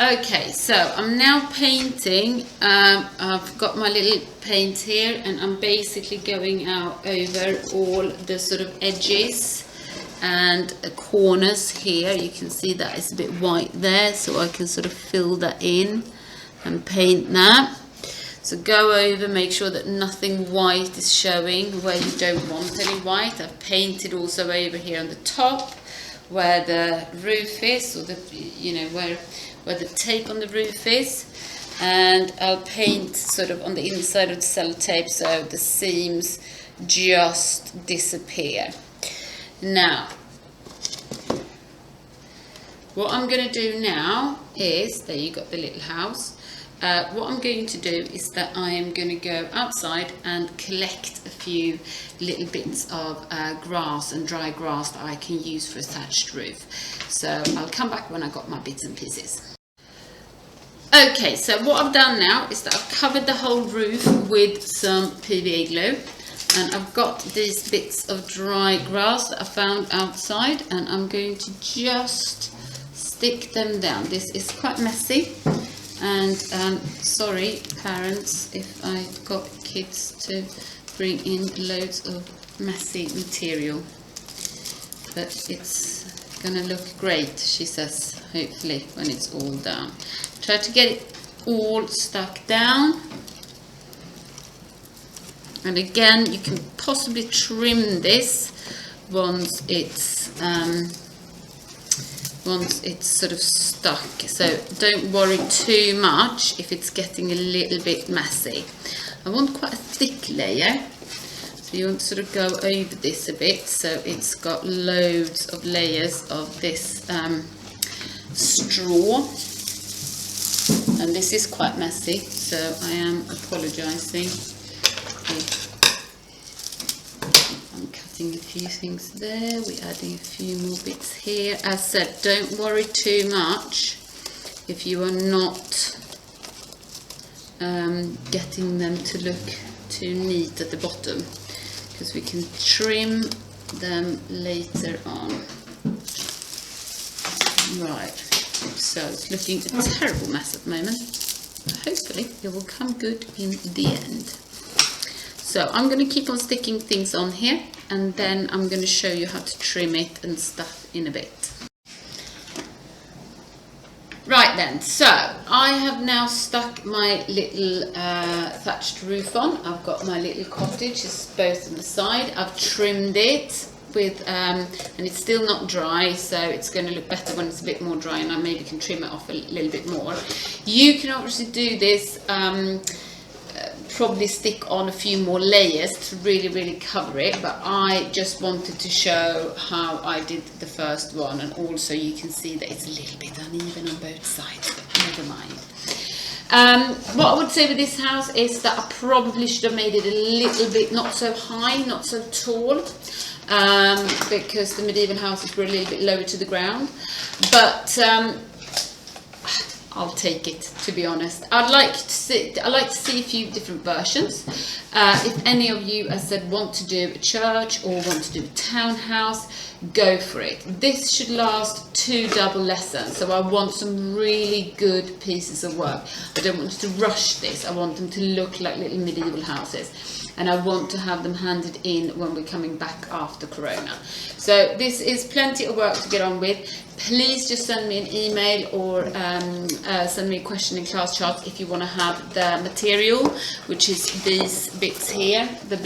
Okay, so I'm now painting. I've got my little paint here, and I'm basically going out over all the sort of edges and corners here. You can see that it's a bit white there, so I can sort of fill that in and paint that. So go over, make sure that nothing white is showing where you don't want any white. I've painted also over here on the top where the roof is, or the, you know, where the tape on the roof is, and I'll paint sort of on the inside of the sellotape so the seams just disappear. Now, what I'm going to do now is, there you got the little house. What I'm going to do is that I am going to go outside and collect a few little bits of grass and dry grass that I can use for a thatched roof. So I'll come back when I got my bits and pieces. Okay, so what I've done now is that I've covered the whole roof with some PVA glue, and I've got these bits of dry grass that I found outside, and I'm going to just stick them down. This is quite messy, and sorry parents if I got kids to bring in loads of messy material, but it's gonna look great, she says, hopefully when it's all down. Try to get it all stuck down, and again you can possibly trim this once it's sort of stuck, so don't worry too much if it's getting a little bit messy. I want quite a thick layer, so you want to sort of go over this a bit so it's got loads of layers of this straw, and this is quite messy, so I am apologising if I'm cutting a few things there. We're adding a few more bits here. As said, don't worry too much if you are not getting them to look too neat at the bottom, because we can trim them later on. Right, so it's looking a terrible mess at the moment, but hopefully it will come good in the end. So I'm going to keep on sticking things on here, and then I'm going to show you how to trim it and stuff in a bit. Right then, so I have now stuck my little thatched roof on. I've got my little cottage, it's both on the side. I've trimmed it with, and it's still not dry, so it's going to look better when it's a bit more dry, and I maybe can trim it off a little bit more. You can obviously do this, probably stick on a few more layers to really cover it, but I just wanted to show how I did the first one, and also you can see that it's a little bit uneven on both sides, but never mind. What I would say with this house is that I probably should have made it a little bit not so high, not so tall, because the medieval houses were a little bit lower to the ground, but I'll take it, to be honest. I'd like to see a few different versions. If any of you, as I said, want to do a church or want to do a townhouse, go for it. This should last 2 double lessons, so I want some really good pieces of work. I don't want to rush this. I want them to look like little medieval houses, and I want to have them handed in when we're coming back after Corona. So this is plenty of work to get on with. Please just send me an email or send me a question in class chat if you want to have the material, which is these bits here, the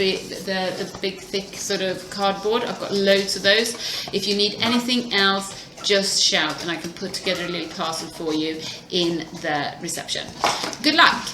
big thick sort of cardboard. I've got loads of those. If you need anything else, just shout and I can put together a little parcel for you in the reception. Good luck!